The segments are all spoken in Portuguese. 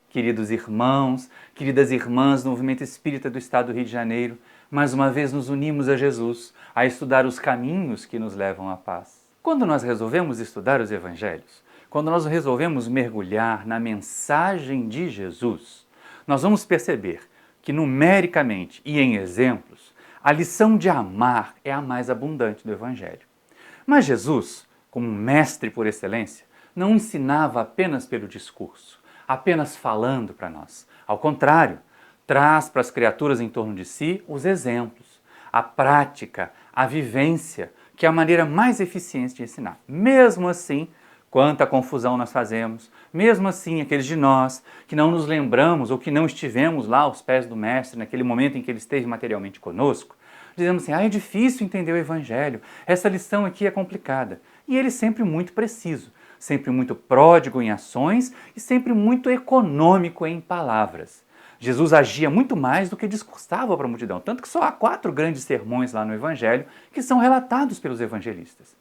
Queridos irmãos, queridas irmãs do Movimento Espírita do Estado do Rio de Janeiro, mais uma vez nos unimos a Jesus a estudar os caminhos que nos levam à paz. Quando nós resolvemos estudar os Evangelhos, quando nós resolvemos mergulhar na mensagem de Jesus, nós vamos perceber que numericamente e em exemplos, a lição de amar é a mais abundante do Evangelho. Mas Jesus, como mestre por excelência, não ensinava apenas pelo discurso, apenas falando para nós. Ao contrário, traz para as criaturas em torno de si os exemplos, a prática, a vivência, que é a maneira mais eficiente de ensinar. Mesmo assim, quanta confusão nós fazemos, mesmo assim, aqueles de nós que não nos lembramos ou que não estivemos lá aos pés do Mestre naquele momento em que ele esteve materialmente conosco, dizemos assim, é difícil entender o Evangelho, essa lição aqui é complicada. E ele sempre muito preciso, sempre muito pródigo em ações e sempre muito econômico em palavras. Jesus agia muito mais do que discursava para a multidão, tanto que só há 4 grandes sermões lá no Evangelho que são relatados pelos evangelistas.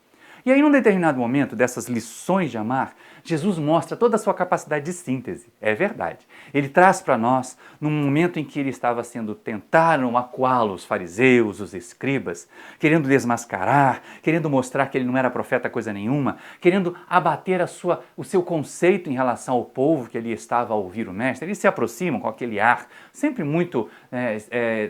E aí, num determinado momento dessas lições de amar, Jesus mostra toda a sua capacidade de síntese. É verdade. Ele traz para nós, num momento em que ele estava sendo tentaram acuá-lo os fariseus, os escribas, querendo desmascarar, querendo mostrar que ele não era profeta coisa nenhuma, querendo abater o seu conceito em relação ao povo que ali estava a ouvir o mestre. Eles se aproximam com aquele ar sempre muito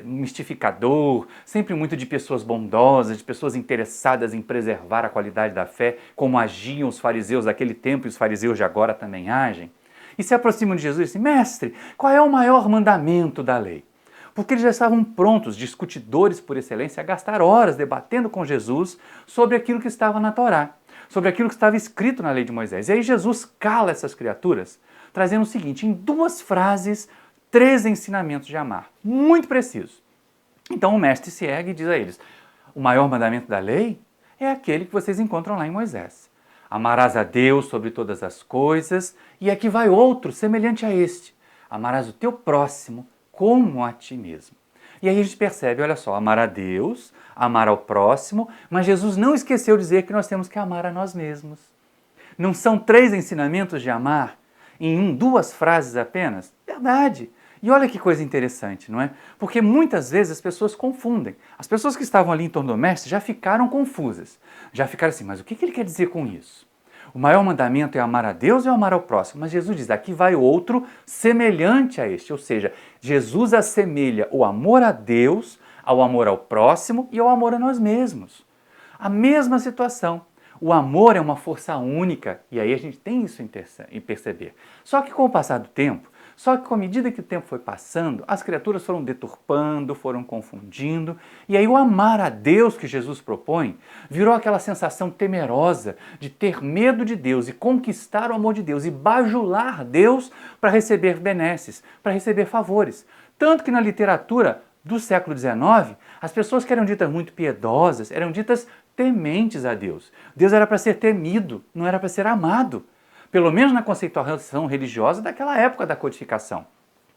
mistificador, sempre muito de pessoas bondosas, de pessoas interessadas em preservar a qualidade da fé, como agiam os fariseus daquele tempo e os fariseus de agora também agem, e se aproximam de Jesus e dizem, mestre, qual é o maior mandamento da lei? Porque eles já estavam prontos, discutidores por excelência, a gastar horas debatendo com Jesus sobre aquilo que estava na Torá, sobre aquilo que estava escrito na lei de Moisés. E aí Jesus cala essas criaturas, trazendo o seguinte, em 2 frases, 3 ensinamentos de amar, muito precisos. Então o mestre se ergue e diz a eles, o maior mandamento da lei é aquele que vocês encontram lá em Moisés. Amarás a Deus sobre todas as coisas, e aqui vai outro, semelhante a este. Amarás o teu próximo como a ti mesmo. E aí a gente percebe, olha só, amar a Deus, amar ao próximo, mas Jesus não esqueceu de dizer que nós temos que amar a nós mesmos. Não são 3 ensinamentos de amar em 2 frases apenas? Verdade. E olha que coisa interessante, não é? Porque muitas vezes as pessoas confundem. As pessoas que estavam ali em torno do mestre já ficaram confusas. Já ficaram assim, mas o que ele quer dizer com isso? O maior mandamento é amar a Deus e amar ao próximo. Mas Jesus diz, aqui vai outro semelhante a este. Ou seja, Jesus assemelha o amor a Deus ao amor ao próximo e ao amor a nós mesmos. A mesma situação. O amor é uma força única e aí a gente tem isso em perceber. Só que com o passar do tempo, só que, à medida que o tempo foi passando, as criaturas foram deturpando, foram confundindo, e aí o amar a Deus que Jesus propõe virou aquela sensação temerosa de ter medo de Deus e conquistar o amor de Deus e bajular Deus para receber benesses, para receber favores. Tanto que na literatura do século XIX, as pessoas que eram ditas muito piedosas eram ditas tementes a Deus. Deus era para ser temido, não era para ser amado. Pelo menos na conceituação religiosa daquela época da codificação.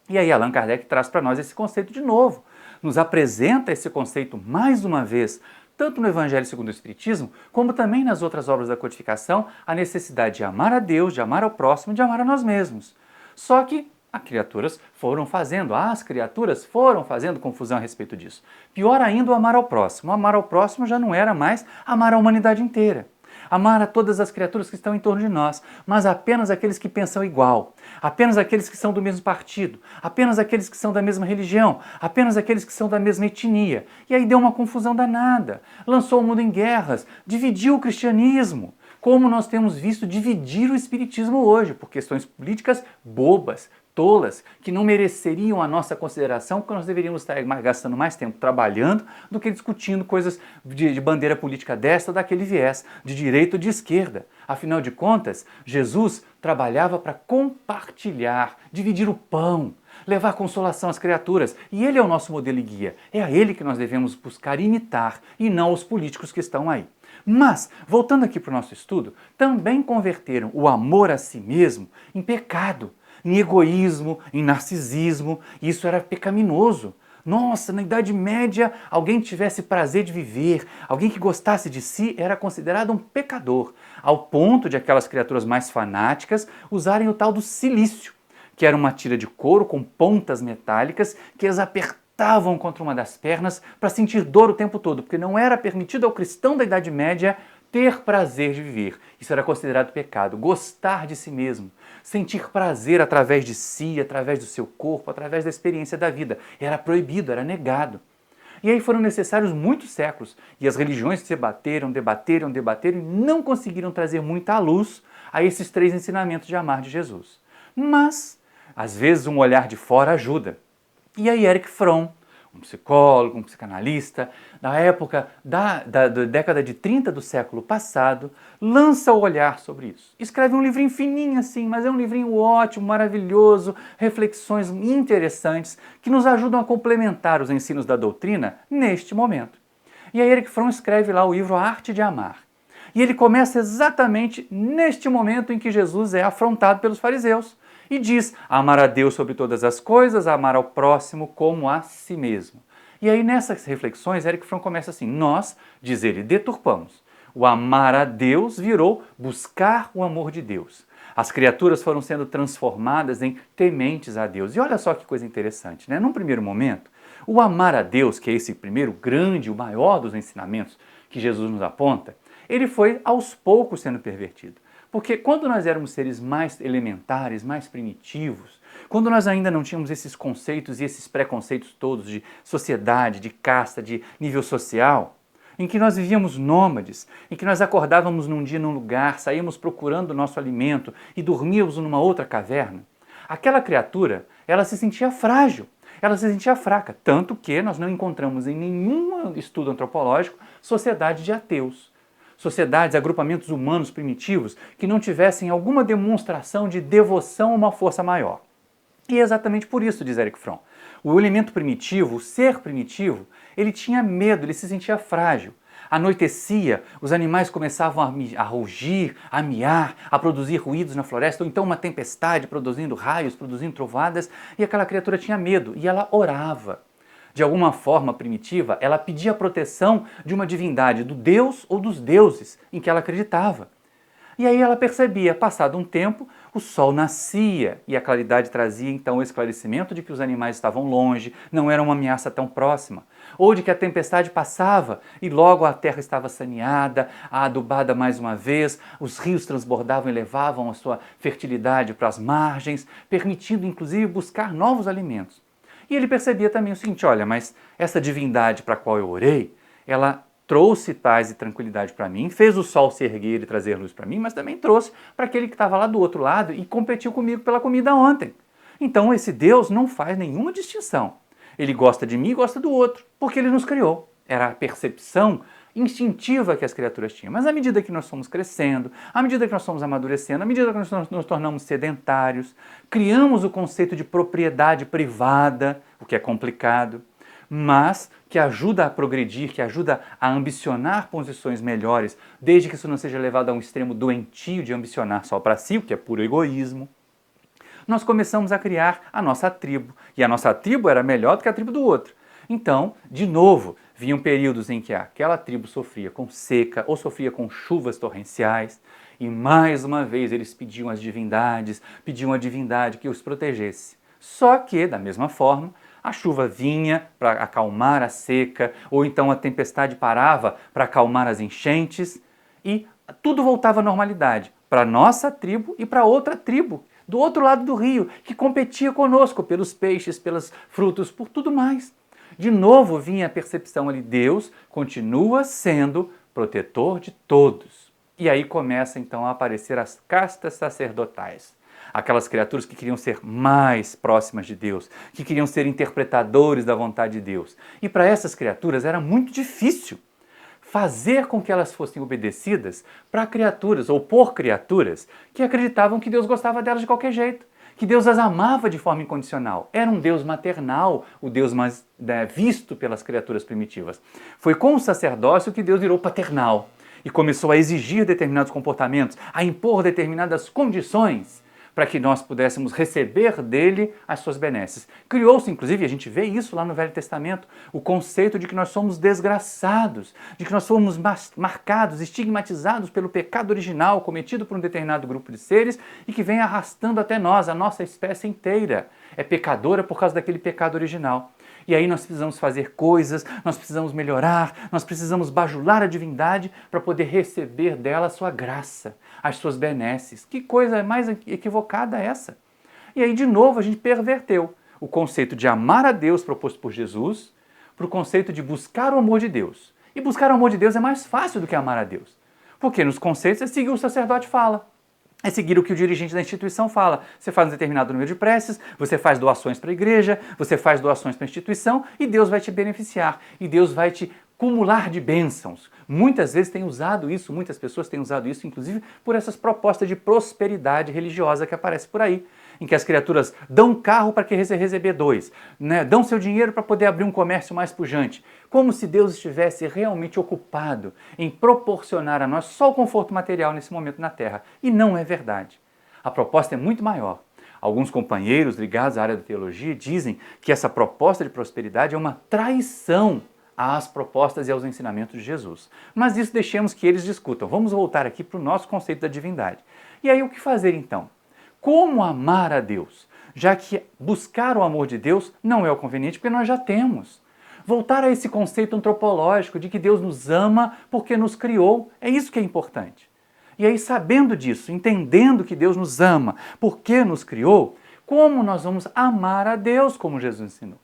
E aí Allan Kardec traz para nós esse conceito de novo, nos apresenta esse conceito mais uma vez, tanto no Evangelho segundo o Espiritismo, como também nas outras obras da codificação, a necessidade de amar a Deus, de amar ao próximo, de amar a nós mesmos. Só que as criaturas foram fazendo confusão a respeito disso. Pior ainda, o amar ao próximo. O amar ao próximo já não era mais amar a humanidade inteira. Amar a todas as criaturas que estão em torno de nós, mas apenas aqueles que pensam igual, apenas aqueles que são do mesmo partido, apenas aqueles que são da mesma religião, apenas aqueles que são da mesma etnia. E aí deu uma confusão danada, lançou o mundo em guerras, dividiu o cristianismo, como nós temos visto dividir o espiritismo hoje, por questões políticas bobas, tolas, que não mereceriam a nossa consideração, porque nós deveríamos estar gastando mais tempo trabalhando do que discutindo coisas de bandeira política desta ou daquele viés, de direita ou de esquerda. Afinal de contas, Jesus trabalhava para compartilhar, dividir o pão, levar consolação às criaturas. E ele é o nosso modelo e guia. É a ele que nós devemos buscar imitar e não os políticos que estão aí. Mas, voltando aqui para o nosso estudo, também converteram o amor a si mesmo em pecado, em egoísmo, em narcisismo, e isso era pecaminoso. Nossa, na Idade Média, alguém que tivesse prazer de viver, alguém que gostasse de si, era considerado um pecador, ao ponto de aquelas criaturas mais fanáticas usarem o tal do cilício, que era uma tira de couro com pontas metálicas que eles apertavam contra uma das pernas para sentir dor o tempo todo, porque não era permitido ao cristão da Idade Média ter prazer de viver. Isso era considerado pecado. Gostar de si mesmo, sentir prazer através de si, através do seu corpo, através da experiência da vida. Era proibido, era negado. E aí foram necessários muitos séculos, e as religiões se debateram e não conseguiram trazer muita luz a esses três ensinamentos de amar de Jesus. Mas, às vezes, um olhar de fora ajuda. E aí Erich Fromm, um psicólogo, um psicanalista, da época da década de 30 do século passado, lança o olhar sobre isso. Escreve um livrinho fininho assim, mas é um livrinho ótimo, maravilhoso, reflexões interessantes que nos ajudam a complementar os ensinos da doutrina neste momento. E aí Erich Fromm escreve lá o livro A Arte de Amar. E ele começa exatamente neste momento em que Jesus é afrontado pelos fariseus. E diz, amar a Deus sobre todas as coisas, amar ao próximo como a si mesmo. E aí nessas reflexões, Erich Fromm começa assim, nós, diz ele, deturpamos. O amar a Deus virou buscar o amor de Deus. As criaturas foram sendo transformadas em tementes a Deus. E olha só que coisa interessante, né? Num primeiro momento, o amar a Deus, que é esse primeiro grande, o maior dos ensinamentos que Jesus nos aponta, ele foi aos poucos sendo pervertido. Porque quando nós éramos seres mais elementares, mais primitivos, quando nós ainda não tínhamos esses conceitos e esses preconceitos todos de sociedade, de casta, de nível social, em que nós vivíamos nômades, em que nós acordávamos num dia num lugar, saíamos procurando o nosso alimento e dormíamos numa outra caverna, aquela criatura, ela se sentia frágil, ela se sentia fraca, tanto que nós não encontramos em nenhum estudo antropológico sociedade de ateus. Sociedades, agrupamentos humanos primitivos que não tivessem alguma demonstração de devoção a uma força maior. E é exatamente por isso, diz Erich Fromm, o elemento primitivo, o ser primitivo, ele tinha medo, ele se sentia frágil. Anoitecia, os animais começavam a rugir, a miar, a produzir ruídos na floresta, ou então uma tempestade produzindo raios, produzindo trovadas, e aquela criatura tinha medo, e ela orava. De alguma forma primitiva, ela pedia a proteção de uma divindade, do deus ou dos deuses em que ela acreditava. E aí ela percebia, passado um tempo, o sol nascia e a claridade trazia então o esclarecimento de que os animais estavam longe, não era uma ameaça tão próxima. Ou de que a tempestade passava e logo a terra estava saneada, adubada mais uma vez, os rios transbordavam e levavam a sua fertilidade para as margens, permitindo inclusive buscar novos alimentos. E ele percebia também o seguinte, olha, mas essa divindade para a qual eu orei, ela trouxe paz e tranquilidade para mim, fez o sol se erguer e trazer luz para mim, mas também trouxe para aquele que estava lá do outro lado e competiu comigo pela comida ontem. Então esse Deus não faz nenhuma distinção. Ele gosta de mim e gosta do outro, porque ele nos criou. Era a percepção instintiva que as criaturas tinham. Mas à medida que nós fomos crescendo, à medida que nós fomos amadurecendo, à medida que nós nos tornamos sedentários, criamos o conceito de propriedade privada, o que é complicado, mas que ajuda a progredir, que ajuda a ambicionar posições melhores, desde que isso não seja levado a um extremo doentio de ambicionar só para si, o que é puro egoísmo. Nós começamos a criar a nossa tribo, e a nossa tribo era melhor do que a tribo do outro. Então, de novo, vinham períodos em que aquela tribo sofria com seca ou sofria com chuvas torrenciais e mais uma vez eles pediam às divindades, pediam à divindade que os protegesse. Só que, da mesma forma, a chuva vinha para acalmar a seca ou então a tempestade parava para acalmar as enchentes e tudo voltava à normalidade para a nossa tribo e para outra tribo do outro lado do rio que competia conosco pelos peixes, pelos frutos, por tudo mais. De novo vinha a percepção ali, Deus continua sendo protetor de todos. E aí começa então a aparecer as castas sacerdotais. Aquelas criaturas que queriam ser mais próximas de Deus, que queriam ser interpretadores da vontade de Deus. E para essas criaturas era muito difícil fazer com que elas fossem obedecidas para criaturas ou por criaturas que acreditavam que Deus gostava delas de qualquer jeito, que Deus as amava de forma incondicional. Era um Deus maternal, o Deus mais visto pelas criaturas primitivas. Foi com o sacerdócio que Deus virou paternal e começou a exigir determinados comportamentos, a impor determinadas condições para que nós pudéssemos receber dele as suas benesses. Criou-se, inclusive, a gente vê isso lá no Velho Testamento, o conceito de que nós somos desgraçados, de que nós somos marcados, estigmatizados pelo pecado original cometido por um determinado grupo de seres e que vem arrastando até nós, a nossa espécie inteira. É pecadora por causa daquele pecado original. E aí nós precisamos fazer coisas, nós precisamos melhorar, nós precisamos bajular a divindade para poder receber dela a sua graça, as suas benesses. Que coisa mais equivocada é essa? E aí, de novo, a gente perverteu o conceito de amar a Deus proposto por Jesus para o conceito de buscar o amor de Deus. E buscar o amor de Deus é mais fácil do que amar a Deus. Porque nos conceitos é seguir o que o sacerdote fala. É seguir o que o dirigente da instituição fala. Você faz um determinado número de preces, você faz doações para a igreja, você faz doações para a instituição e Deus vai te beneficiar. E Deus vai te cumular de bênçãos. Muitas vezes tem usado isso, muitas pessoas têm usado isso, inclusive por essas propostas de prosperidade religiosa que aparecem por aí, em que as criaturas dão um carro para que receber dois, né? Dão seu dinheiro para poder abrir um comércio mais pujante, como se Deus estivesse realmente ocupado em proporcionar a nós só o conforto material nesse momento na Terra. E não é verdade. A proposta é muito maior. Alguns companheiros ligados à área da teologia dizem que essa proposta de prosperidade é uma traição às propostas e aos ensinamentos de Jesus. Mas isso deixemos que eles discutam. Vamos voltar aqui para o nosso conceito da divindade. E aí o que fazer então? Como amar a Deus? Já que buscar o amor de Deus não é o conveniente, porque nós já temos. Voltar a esse conceito antropológico de que Deus nos ama porque nos criou, é isso que é importante. E aí, sabendo disso, entendendo que Deus nos ama porque nos criou, como nós vamos amar a Deus como Jesus ensinou?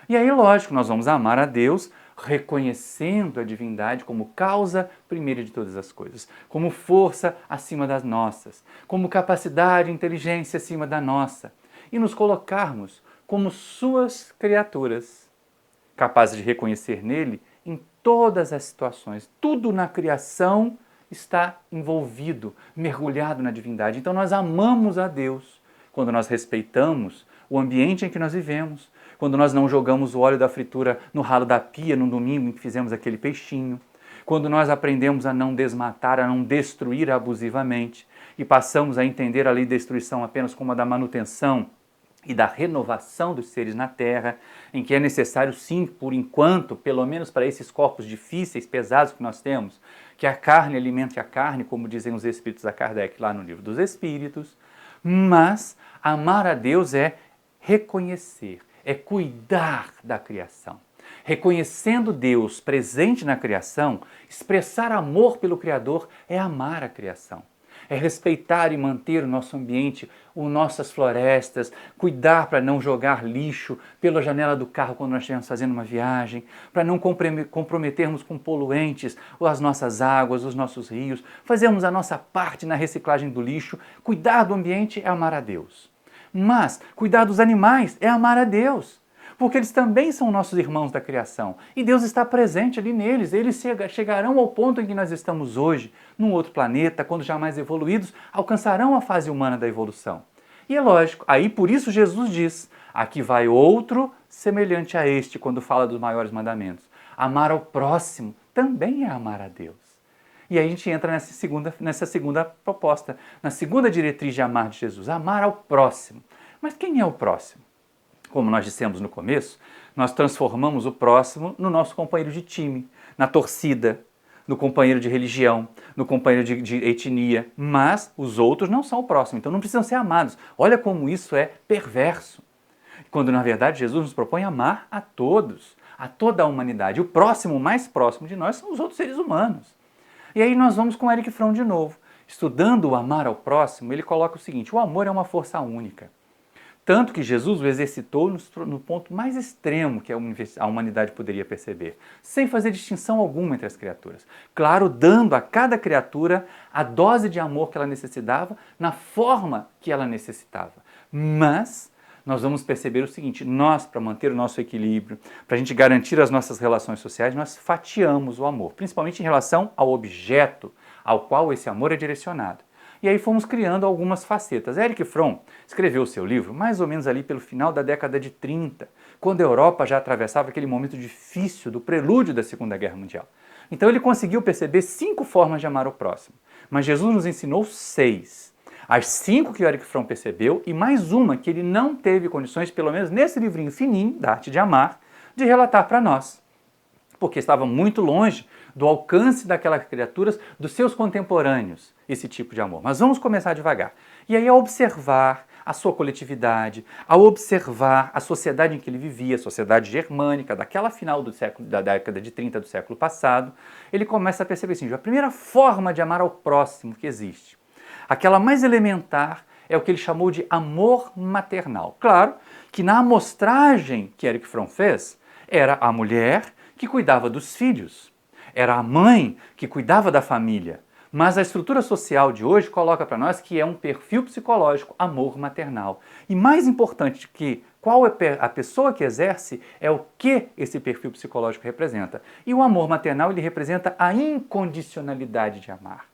E aí, lógico, nós vamos amar a Deus reconhecendo a divindade como causa primeira de todas as coisas, como força acima das nossas, como capacidade e inteligência acima da nossa, e nos colocarmos como suas criaturas, capazes de reconhecer nele em todas as situações. Tudo na criação está envolvido, mergulhado na divindade. Então nós amamos a Deus quando nós respeitamos o ambiente em que nós vivemos, quando nós não jogamos o óleo da fritura no ralo da pia no domingo em que fizemos aquele peixinho, quando nós aprendemos a não desmatar, a não destruir abusivamente e passamos a entender a lei de destruição apenas como a da manutenção e da renovação dos seres na Terra, em que é necessário sim, por enquanto, pelo menos para esses corpos difíceis, pesados que nós temos, que a carne alimente a carne, como dizem os Espíritos a Kardec lá no Livro dos Espíritos, mas amar a Deus é reconhecer, é cuidar da criação. Reconhecendo Deus presente na criação, expressar amor pelo Criador é amar a criação. É respeitar e manter o nosso ambiente, as nossas florestas, cuidar para não jogar lixo pela janela do carro quando nós estivermos fazendo uma viagem, para não comprometermos com poluentes as nossas águas, os nossos rios, fazermos a nossa parte na reciclagem do lixo. Cuidar do ambiente é amar a Deus. Mas cuidar dos animais é amar a Deus, porque eles também são nossos irmãos da criação e Deus está presente ali neles. Eles chegarão ao ponto em que nós estamos hoje, num outro planeta, quando já mais evoluídos, alcançarão a fase humana da evolução. E é lógico, aí por isso Jesus diz, aqui vai outro semelhante a este, quando fala dos maiores mandamentos. Amar ao próximo também é amar a Deus. E aí a gente entra nessa segunda proposta, na segunda diretriz de amar de Jesus, amar ao próximo. Mas quem é o próximo? Como nós dissemos no começo, nós transformamos o próximo no nosso companheiro de time, na torcida, no companheiro de religião, no companheiro de etnia, mas os outros não são o próximo, então não precisam ser amados. Olha como isso é perverso. Quando na verdade Jesus nos propõe amar a todos, a toda a humanidade. O próximo, o mais próximo de nós, são os outros seres humanos. E aí nós vamos com Erich Fromm de novo. Estudando o amar ao próximo, ele coloca o seguinte: o amor é uma força única. Tanto que Jesus o exercitou no ponto mais extremo que a humanidade poderia perceber, sem fazer distinção alguma entre as criaturas. Claro, dando a cada criatura a dose de amor que ela necessitava, na forma que ela necessitava. Mas nós vamos perceber o seguinte: nós, para manter o nosso equilíbrio, para a gente garantir as nossas relações sociais, nós fatiamos o amor, principalmente em relação ao objeto ao qual esse amor é direcionado. E aí fomos criando algumas facetas. Erich Fromm escreveu o seu livro mais ou menos ali pelo final da década de 30, quando a Europa já atravessava aquele momento difícil do prelúdio da Segunda Guerra Mundial. Então ele conseguiu perceber 5 formas de amar o próximo, mas Jesus nos ensinou 6. As 5 que o Erich Fromm percebeu e mais uma que ele não teve condições, pelo menos nesse livrinho fininho, da Arte de Amar, de relatar para nós. Porque estava muito longe do alcance daquelas criaturas, dos seus contemporâneos, esse tipo de amor. Mas vamos começar devagar. E aí, ao observar a sua coletividade, ao observar a sociedade em que ele vivia, a sociedade germânica, daquela final da década de 30 do século passado, ele começa a perceber assim, a primeira forma de amar ao próximo que existe, aquela mais elementar, é o que ele chamou de amor maternal. Claro que na amostragem que Erich Fromm fez, era a mulher que cuidava dos filhos, era a mãe que cuidava da família. Mas a estrutura social de hoje coloca para nós que é um perfil psicológico, amor maternal. E mais importante que qual é a pessoa que exerce é o que esse perfil psicológico representa. E o amor maternal ele representa a incondicionalidade de amar.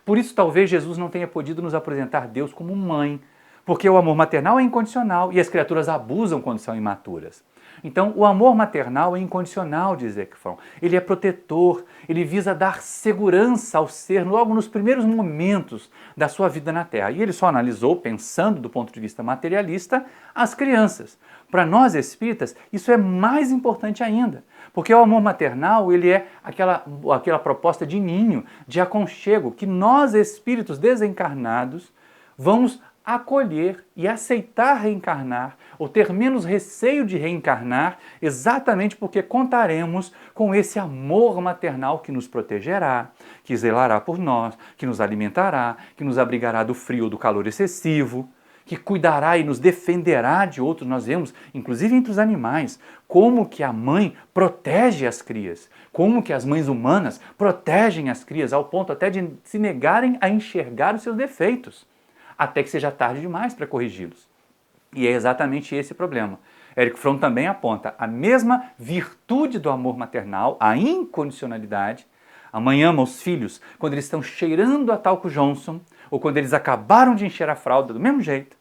Por isso talvez Jesus não tenha podido nos apresentar Deus como mãe, porque o amor maternal é incondicional e as criaturas abusam quando são imaturas. Então, o amor maternal é incondicional, diz Erich Fromm. Ele é protetor, ele visa dar segurança ao ser logo nos primeiros momentos da sua vida na Terra. E ele só analisou, pensando do ponto de vista materialista, as crianças. Para nós espíritas, isso é mais importante ainda, porque o amor maternal ele é aquela proposta de ninho, de aconchego, que nós espíritos desencarnados vamos acolher e aceitar reencarnar, ou ter menos receio de reencarnar, exatamente porque contaremos com esse amor maternal que nos protegerá, que zelará por nós, que nos alimentará, que nos abrigará do frio ou do calor excessivo, que cuidará e nos defenderá de outros. Nós vemos, inclusive entre os animais, como que a mãe protege as crias, como que as mães humanas protegem as crias, ao ponto até de se negarem a enxergar os seus defeitos, até que seja tarde demais para corrigi-los. E é exatamente esse o problema. Erich Fromm também aponta a mesma virtude do amor maternal, a incondicionalidade. A mãe ama os filhos quando eles estão cheirando a talco Johnson, ou quando eles acabaram de encher a fralda do mesmo jeito,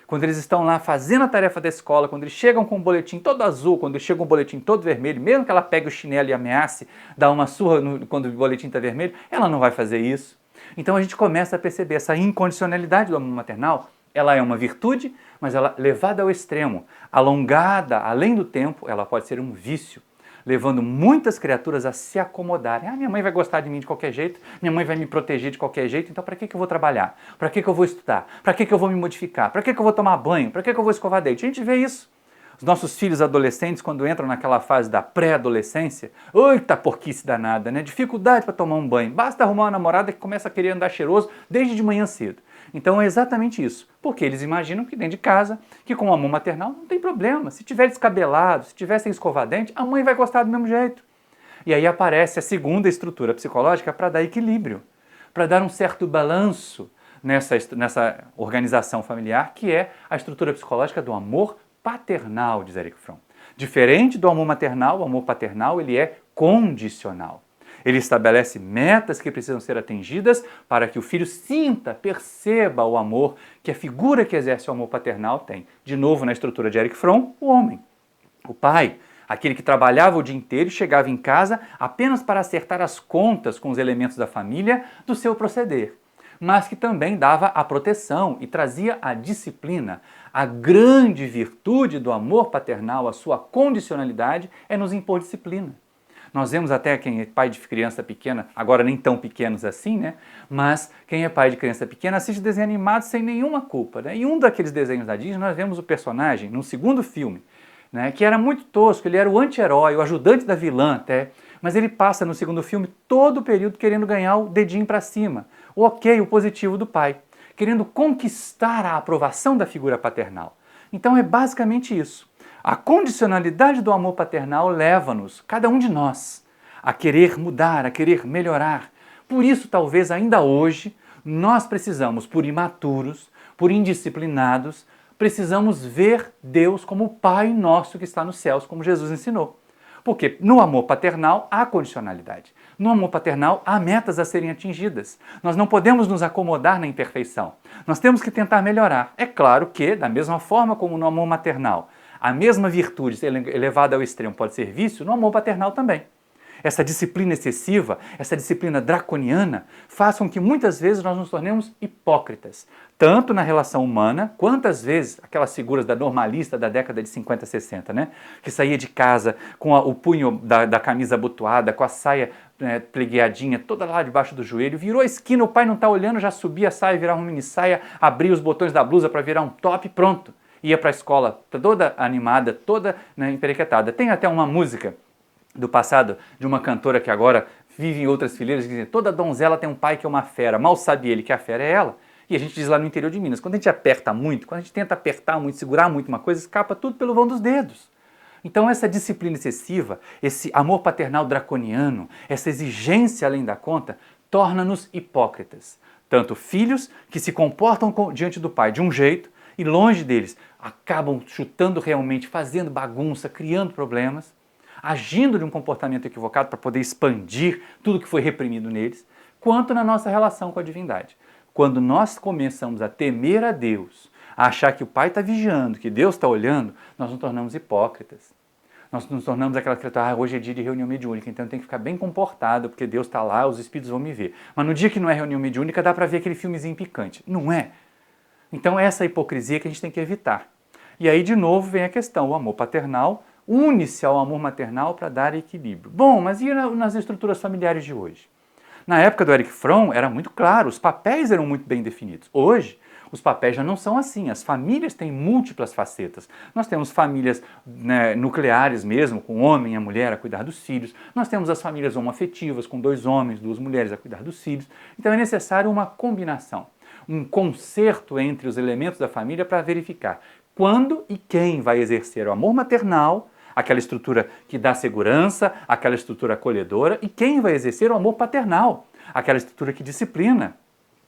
quando eles estão lá fazendo a tarefa da escola, quando eles chegam com o boletim todo azul, quando eles chegam com o boletim todo vermelho, mesmo que ela pegue o chinelo e ameace dar uma surra quando o boletim está vermelho, ela não vai fazer isso. Então a gente começa a perceber essa incondicionalidade do amor maternal. Ela é uma virtude, mas ela levada ao extremo, alongada além do tempo, ela pode ser um vício, levando muitas criaturas a se acomodarem. Minha mãe vai gostar de mim de qualquer jeito, minha mãe vai me proteger de qualquer jeito, então para que eu vou trabalhar? Para que eu vou estudar? Para que eu vou me modificar? Para que eu vou tomar banho? Para que eu vou escovar dente? A gente vê isso. Os nossos filhos adolescentes, quando entram naquela fase da pré-adolescência, eita porquice danada, né? Dificuldade para tomar um banho. Basta arrumar uma namorada que começa a querer andar cheiroso desde de manhã cedo. Então é exatamente isso. Porque eles imaginam que dentro de casa, que com o amor maternal não tem problema. Se tiver descabelado, se tiver sem escovar dente, a mãe vai gostar do mesmo jeito. E aí aparece a segunda estrutura psicológica para dar equilíbrio, para dar um certo balanço nessa organização familiar, que é a estrutura psicológica do amor paternal, diz Erich Fromm. Diferente do amor maternal, o amor paternal ele é condicional. Ele estabelece metas que precisam ser atingidas para que o filho sinta, perceba o amor que a figura que exerce o amor paternal tem. De novo, na estrutura de Erich Fromm, o homem. O pai, aquele que trabalhava o dia inteiro e chegava em casa apenas para acertar as contas com os elementos da família do seu proceder, mas que também dava a proteção e trazia a disciplina. A grande virtude do amor paternal, a sua condicionalidade, é nos impor disciplina. Nós vemos até quem é pai de criança pequena, agora nem tão pequenos assim, né? Mas quem é pai de criança pequena assiste desenho animado sem nenhuma culpa, né? E um daqueles desenhos da Disney, nós vemos o personagem, no segundo filme, né? Que era muito tosco, ele era o anti-herói, o ajudante da vilã até, mas ele passa no segundo filme todo o período querendo ganhar o dedinho para cima, o ok, o positivo do pai, querendo conquistar a aprovação da figura paternal. Então é basicamente isso. A condicionalidade do amor paternal leva-nos, cada um de nós, a querer mudar, a querer melhorar. Por isso, talvez ainda hoje, nós precisamos, por imaturos, por indisciplinados, precisamos ver Deus como o Pai nosso que está nos céus, como Jesus ensinou. Porque no amor paternal há condicionalidade. No amor paternal há metas a serem atingidas. Nós não podemos nos acomodar na imperfeição. Nós temos que tentar melhorar. É claro que, da mesma forma como no amor maternal, a mesma virtude elevada ao extremo pode ser vício, no amor paternal também. essa disciplina excessiva, essa disciplina draconiana, faz com que muitas vezes nós nos tornemos hipócritas, tanto na relação humana, quantas vezes aquelas figuras da normalista da década de 50, 60, né? Que saía de casa com o punho da camisa abotoada, com a saia plegueadinha, toda lá debaixo do joelho, virou a esquina, o pai não está olhando, já subia a saia, virava uma mini saia, abria os botões da blusa para virar um top, pronto. Ia para a escola toda animada, toda emperequetada. Tem até uma música do passado de uma cantora que agora vive em outras fileiras, que diz: toda donzela tem um pai que é uma fera, mal sabe ele que a fera é ela. E a gente diz lá no interior de Minas, quando a gente aperta muito, quando a gente tenta apertar muito, segurar muito uma coisa, escapa tudo pelo vão dos dedos. Então essa disciplina excessiva, esse amor paternal draconiano, essa exigência além da conta, torna-nos hipócritas. Tanto filhos que se comportam diante do pai de um jeito e longe deles acabam chutando realmente, fazendo bagunça, criando problemas, agindo de um comportamento equivocado para poder expandir tudo que foi reprimido neles, quanto na nossa relação com a divindade. Quando nós começamos a temer a Deus, a achar que o Pai está vigiando, que Deus está olhando, nós nos tornamos hipócritas. Nós nos tornamos aquela criatura: hoje é dia de reunião mediúnica, então eu tenho que ficar bem comportado, porque Deus está lá, os espíritos vão me ver. Mas no dia que não é reunião mediúnica, dá para ver aquele filmezinho picante. Não é? Então essa hipocrisia que a gente tem que evitar. E aí de novo vem a questão: o amor paternal une-se ao amor maternal para dar equilíbrio. Bom, mas e nas estruturas familiares de hoje? Na época do Erich Fromm era muito claro, os papéis eram muito bem definidos. Hoje, os papéis já não são assim, as famílias têm múltiplas facetas. Nós temos famílias nucleares mesmo, com o homem e a mulher a cuidar dos filhos. Nós temos as famílias homoafetivas, com 2 homens, 2 mulheres a cuidar dos filhos. Então é necessário uma combinação, um concerto entre os elementos da família para verificar quando e quem vai exercer o amor maternal, aquela estrutura que dá segurança, aquela estrutura acolhedora, e quem vai exercer o amor paternal, aquela estrutura que disciplina.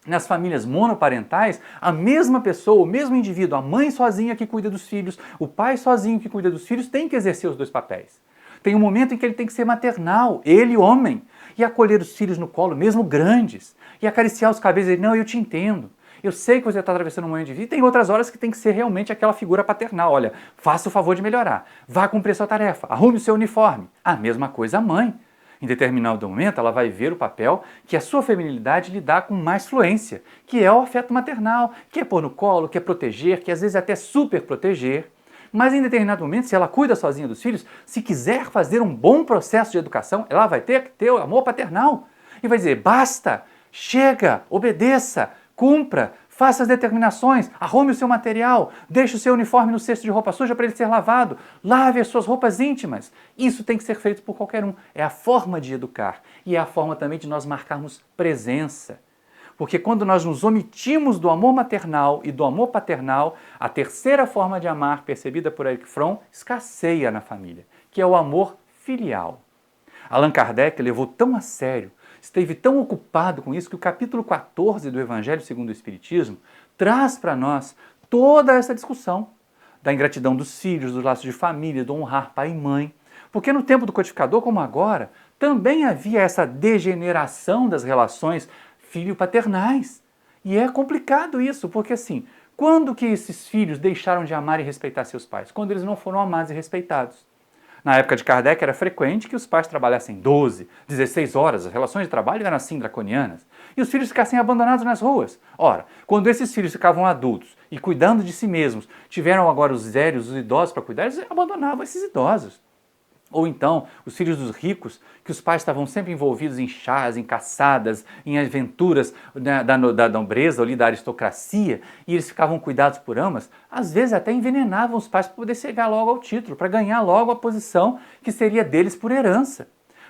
Nas famílias monoparentais, a mesma pessoa, o mesmo indivíduo, a mãe sozinha que cuida dos filhos, o pai sozinho que cuida dos filhos, tem que exercer os 2 papéis. Tem um momento em que ele tem que ser maternal, ele homem, e acolher os filhos no colo, mesmo grandes, e acariciar os cabelos e dizer: não, eu te entendo. Eu sei que você está atravessando um momento de vida, e tem outras horas que tem que ser realmente aquela figura paternal. Olha, faça o favor de melhorar, vá cumprir sua tarefa, arrume o seu uniforme. A mesma coisa a mãe. Em determinado momento, ela vai ver o papel que a sua feminilidade lhe dá com mais fluência, que é o afeto maternal, que é pôr no colo, que é proteger, que às vezes até super proteger. Mas em determinado momento, se ela cuida sozinha dos filhos, se quiser fazer um bom processo de educação, ela vai ter que ter o amor paternal. E vai dizer: basta, chega, obedeça, cumpra, faça as determinações, arrume o seu material, deixe o seu uniforme no cesto de roupa suja para ele ser lavado, lave as suas roupas íntimas. Isso tem que ser feito por qualquer um. É a forma de educar e é a forma também de nós marcarmos presença. Porque quando nós nos omitimos do amor maternal e do amor paternal, a terceira forma de amar, percebida por Erich Fromm, escasseia na família, que é o amor filial. Allan Kardec levou tão a sério, esteve tão ocupado com isso, que o capítulo 14 do Evangelho segundo o Espiritismo traz para nós toda essa discussão da ingratidão dos filhos, do laço de família, do honrar pai e mãe. Porque no tempo do codificador, como agora, também havia essa degeneração das relações filho-paternais. E é complicado isso, porque assim, quando que esses filhos deixaram de amar e respeitar seus pais? Quando eles não foram amados e respeitados. Na época de Kardec era frequente que os pais trabalhassem 12, 16 horas, as relações de trabalho eram assim draconianas, e os filhos ficassem abandonados nas ruas. Ora, quando esses filhos ficavam adultos e cuidando de si mesmos, tiveram agora os velhos, os idosos para cuidar, eles abandonavam esses idosos. Ou então, os filhos dos ricos, que os pais estavam sempre envolvidos em chás, em caçadas, em aventuras da nobreza ou da aristocracia, e eles ficavam cuidados por amas, às vezes até envenenavam os pais para poder chegar logo ao título, para ganhar logo a posição que seria deles por herança.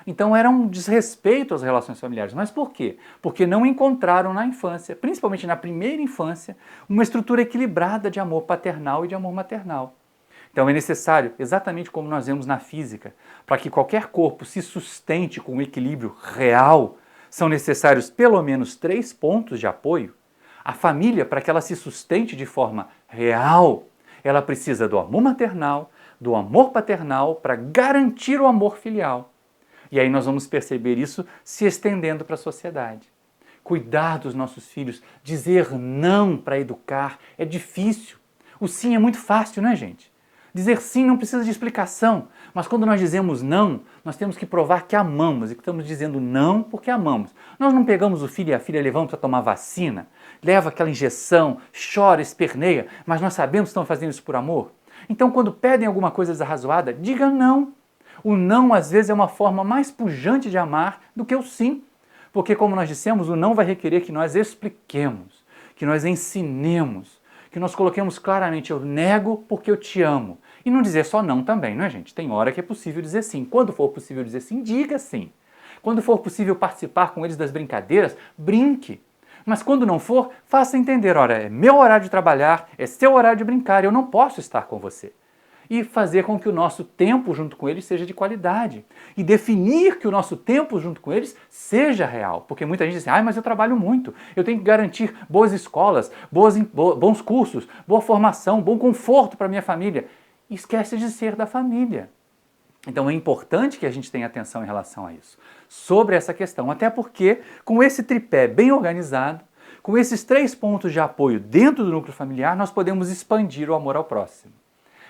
Então era um desrespeito às relações familiares. Mas por quê? Porque não encontraram na infância, principalmente na primeira infância, uma estrutura equilibrada de amor paternal e de amor maternal. Então é necessário, exatamente como nós vemos na física, para que qualquer corpo se sustente com um equilíbrio real, são necessários pelo menos 3 pontos de apoio. A família, para que ela se sustente de forma real, ela precisa do amor maternal, do amor paternal, para garantir o amor filial. E aí nós vamos perceber isso se estendendo para a sociedade. Cuidar dos nossos filhos, dizer não para educar é difícil. O sim é muito fácil, não é, gente? Dizer sim não precisa de explicação, mas quando nós dizemos não, nós temos que provar que amamos e que estamos dizendo não porque amamos. Nós não pegamos o filho e a filha e levamos para tomar vacina, leva aquela injeção, chora, esperneia, mas nós sabemos que estão fazendo isso por amor. Então, quando pedem alguma coisa desarrazoada, diga não. O não, às vezes, é uma forma mais pujante de amar do que o sim. Porque, como nós dissemos, o não vai requerer que nós expliquemos, que nós ensinemos, que nós coloquemos claramente, eu nego porque eu te amo. E não dizer só não também, não é, gente? Tem hora que é possível dizer sim. Quando for possível dizer sim, diga sim. Quando for possível participar com eles das brincadeiras, brinque. Mas quando não for, faça entender, olha, é meu horário de trabalhar, é seu horário de brincar, eu não posso estar com você. E fazer com que o nosso tempo junto com eles seja de qualidade. E definir que o nosso tempo junto com eles seja real. Porque muita gente diz assim, mas eu trabalho muito, eu tenho que garantir boas escolas, bons cursos, boa formação, bom conforto para minha família. E esquece de ser da família. Então é importante que a gente tenha atenção em relação a isso, sobre essa questão, até porque com esse tripé bem organizado, com esses 3 pontos de apoio dentro do núcleo familiar, nós podemos expandir o amor ao próximo.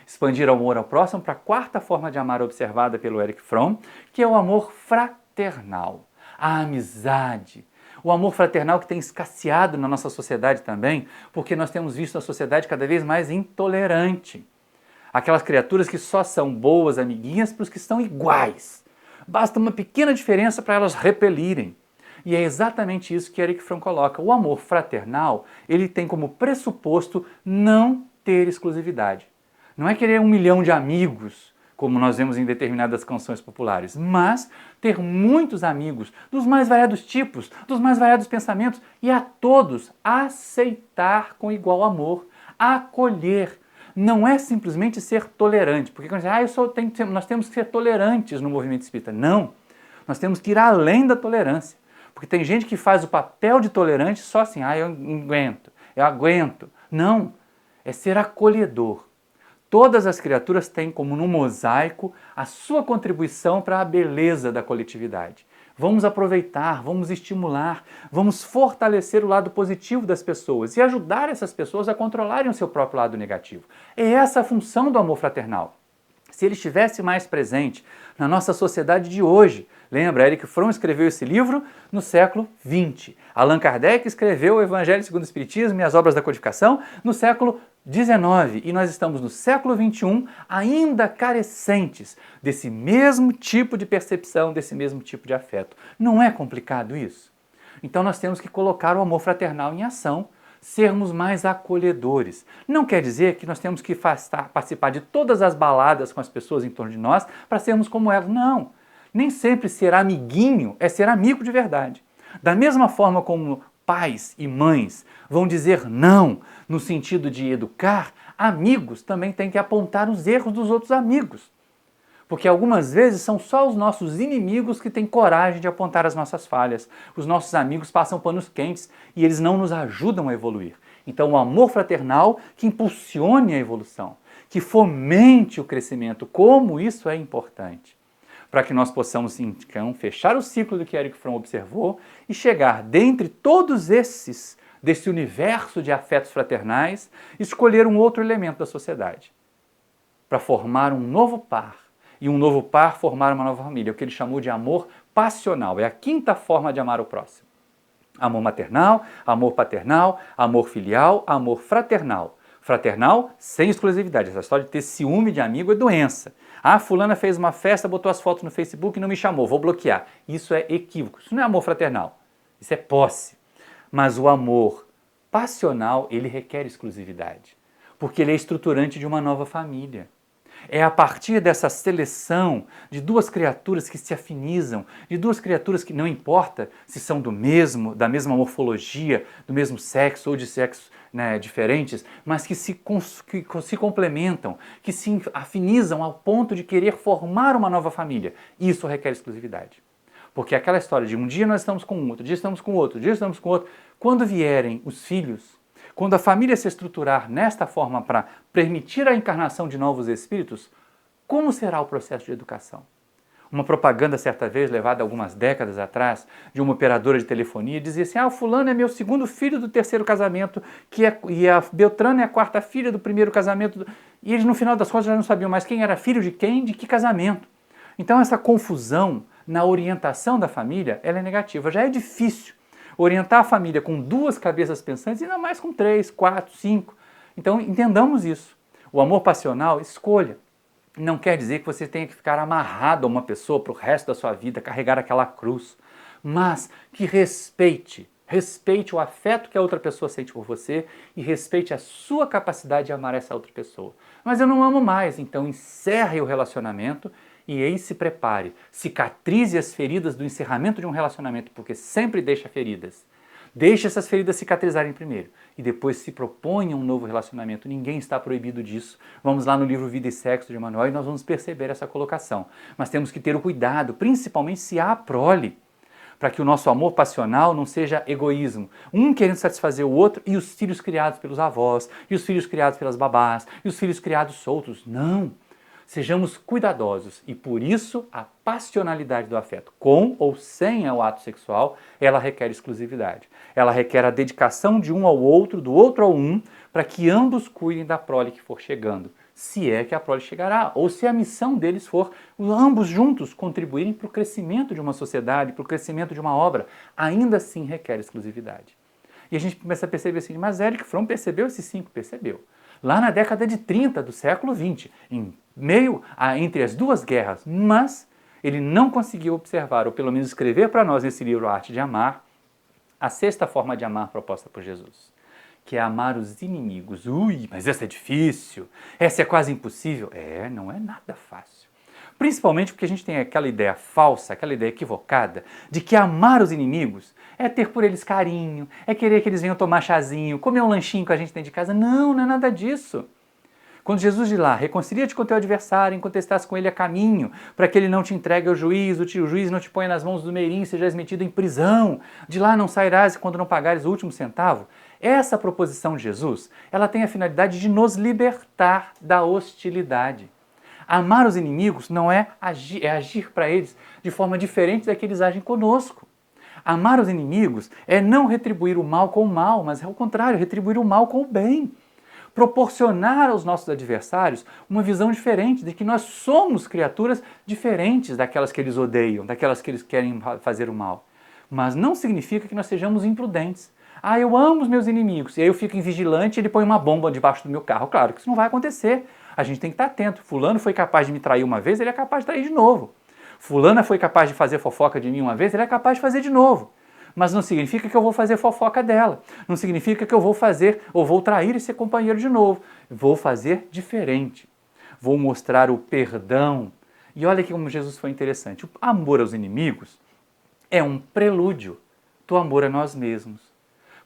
Expandir o amor ao próximo para a 4ª forma de amar observada pelo Erich Fromm, que é o amor fraternal, a amizade. O amor fraternal que tem escasseado na nossa sociedade também, porque nós temos visto a sociedade cada vez mais intolerante. Aquelas criaturas que só são boas amiguinhas para os que estão iguais. Basta uma pequena diferença para elas repelirem. E é exatamente isso que Erich Fromm coloca. O amor fraternal, ele tem como pressuposto não ter exclusividade. Não é querer 1 milhão de amigos, como nós vemos em determinadas canções populares, mas ter muitos amigos, dos mais variados tipos, dos mais variados pensamentos, e a todos aceitar com igual amor, acolher. Não é simplesmente ser tolerante, porque quando você nós temos que ser tolerantes no movimento espírita. Não, nós temos que ir além da tolerância, porque tem gente que faz o papel de tolerante só assim, eu aguento. Não, é ser acolhedor. Todas as criaturas têm como no mosaico a sua contribuição para a beleza da coletividade. Vamos aproveitar, vamos estimular, vamos fortalecer o lado positivo das pessoas e ajudar essas pessoas a controlarem o seu próprio lado negativo. É essa a função do amor fraternal. Se ele estivesse mais presente na nossa sociedade de hoje, lembra, Erich Fromm escreveu esse livro no século XX. Allan Kardec escreveu o Evangelho segundo o Espiritismo e as obras da codificação no século XIX. E nós estamos no século XXI ainda carecentes desse mesmo tipo de percepção, desse mesmo tipo de afeto. Não é complicado isso? Então nós temos que colocar o amor fraternal em ação, sermos mais acolhedores. Não quer dizer que nós temos que participar de todas as baladas com as pessoas em torno de nós para sermos como elas. Não. Nem sempre ser amiguinho é ser amigo de verdade. Da mesma forma como pais e mães vão dizer não no sentido de educar, amigos também têm que apontar os erros dos outros amigos. Porque algumas vezes são só os nossos inimigos que têm coragem de apontar as nossas falhas. Os nossos amigos passam panos quentes e eles não nos ajudam a evoluir. Então o amor fraternal que impulsione a evolução, que fomente o crescimento, como isso é importante. Para que nós possamos, então, fechar o ciclo do que Erich Fromm observou e chegar dentre todos desse universo de afetos fraternais, escolher um outro elemento da sociedade, para formar um novo par, e um novo par formar uma nova família, o que ele chamou de amor passional. É a 5ª forma de amar o próximo. Amor maternal, amor paternal, amor filial, amor fraternal. Fraternal sem exclusividade. Essa história de ter ciúme de amigo é doença. Ah, fulana fez uma festa, botou as fotos no Facebook e não me chamou, vou bloquear. Isso é equívoco, isso não é amor fraternal, isso é posse. Mas o amor passional, ele requer exclusividade, porque ele é estruturante de uma nova família. É a partir dessa seleção de 2 criaturas que se afinizam, de 2 criaturas que não importa se são da mesma morfologia, do mesmo sexo ou de sexos diferentes, mas que se complementam, que se afinizam ao ponto de querer formar uma nova família. Isso requer exclusividade. Porque aquela história de um dia nós estamos com um, outro dia estamos com outro, dia estamos com outro, quando vierem os filhos, quando a família se estruturar nesta forma para permitir a encarnação de novos espíritos, como será o processo de educação? Uma propaganda, certa vez, levada algumas décadas atrás, de uma operadora de telefonia, dizia assim, o fulano é meu segundo filho do terceiro casamento, e a Beltrana é a quarta filha do primeiro casamento. E eles, no final das contas, já não sabiam mais quem era filho de quem, de que casamento. Então, essa confusão na orientação da família, ela é negativa. Já é difícil orientar a família com duas cabeças pensantes, ainda mais com 3, 4, 5. Então, entendamos isso. O amor passional, escolha. Não quer dizer que você tenha que ficar amarrado a uma pessoa para o resto da sua vida, carregar aquela cruz, mas que respeite o afeto que a outra pessoa sente por você e respeite a sua capacidade de amar essa outra pessoa. Mas eu não amo mais, então encerre o relacionamento e aí se prepare, cicatrize as feridas do encerramento de um relacionamento, porque sempre deixa feridas. Deixe essas feridas cicatrizarem primeiro e depois se proponha um novo relacionamento. Ninguém está proibido disso. Vamos lá no livro Vida e Sexo de Emmanuel e nós vamos perceber essa colocação. Mas temos que ter o cuidado, principalmente se há prole, para que o nosso amor passional não seja egoísmo. Um querendo satisfazer o outro e os filhos criados pelos avós, e os filhos criados pelas babás, e os filhos criados soltos. Não! Sejamos cuidadosos e por isso a passionalidade do afeto, com ou sem o ato sexual, ela requer exclusividade. Ela requer a dedicação de um ao outro, do outro ao um, para que ambos cuidem da prole que for chegando, se é que a prole chegará, ou se a missão deles for ambos juntos contribuírem para o crescimento de uma sociedade, para o crescimento de uma obra, ainda assim requer exclusividade. E a gente começa a perceber assim, mas Erich Fromm percebeu esses 5? Percebeu. Lá na década de 30 do século XX, entre as duas guerras, mas ele não conseguiu observar, ou pelo menos escrever para nós nesse livro A Arte de Amar, a sexta forma de amar proposta por Jesus, que é amar os inimigos. Ui, mas essa é difícil, essa é quase impossível. Não é nada fácil. Principalmente porque a gente tem aquela ideia falsa, aquela ideia equivocada, de que amar os inimigos é ter por eles carinho, é querer que eles venham tomar chazinho, comer um lanchinho que a gente tem de casa. Não, não é nada disso. Quando Jesus diz lá, reconcilia-te com o teu adversário enquanto estás com ele a caminho, para que ele não te entregue ao juiz, o juiz não te ponha nas mãos do meirinho e sejas metido em prisão. De lá não sairás quando não pagares o último centavo. Essa proposição de Jesus, ela tem a finalidade de nos libertar da hostilidade. Amar os inimigos não é agir para eles de forma diferente da que eles agem conosco. Amar os inimigos é não retribuir o mal com o mal, mas é o contrário, retribuir o mal com o bem. Proporcionar aos nossos adversários uma visão diferente de que nós somos criaturas diferentes daquelas que eles odeiam, daquelas que eles querem fazer o mal. Mas não significa que nós sejamos imprudentes. Eu amo os meus inimigos, e aí eu fico invigilante e ele põe uma bomba debaixo do meu carro. Claro que isso não vai acontecer. A gente tem que estar atento. Fulano foi capaz de me trair uma vez, ele é capaz de trair de novo. Fulana foi capaz de fazer fofoca de mim uma vez, ele é capaz de fazer de novo. Mas não significa que eu vou fazer fofoca dela. Não significa que eu vou fazer ou vou trair esse companheiro de novo. Vou fazer diferente. Vou mostrar o perdão. E olha que como Jesus foi interessante. O amor aos inimigos é um prelúdio do amor a nós mesmos.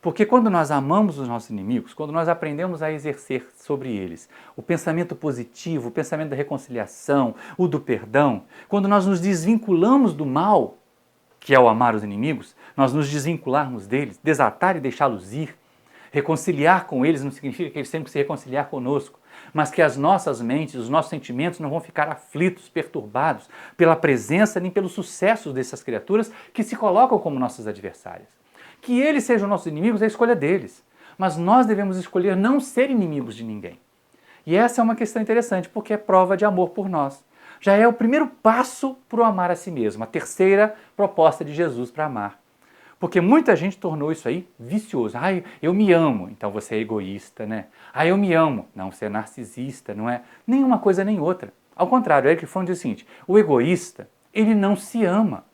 Porque quando nós amamos os nossos inimigos, quando nós aprendemos a exercer sobre eles o pensamento positivo, o pensamento da reconciliação, o do perdão, quando nós nos desvinculamos do mal, que é o amar os inimigos, nós nos desvincularmos deles, desatar e deixá-los ir, reconciliar com eles não significa que eles têm que se reconciliar conosco, mas que as nossas mentes, os nossos sentimentos não vão ficar aflitos, perturbados pela presença nem pelo sucesso dessas criaturas que se colocam como nossas adversárias. Que eles sejam nossos inimigos é a escolha deles, mas nós devemos escolher não ser inimigos de ninguém. E essa é uma questão interessante, porque é prova de amor por nós. Já é o primeiro passo para o amar a si mesmo, a terceira proposta de Jesus para amar. Porque muita gente tornou isso aí vicioso. Eu me amo, então você é egoísta, né? Eu me amo, não, você é narcisista, não é nenhuma coisa nem outra. Ao contrário, Erich Fromm diz o seguinte, o egoísta, ele não se ama.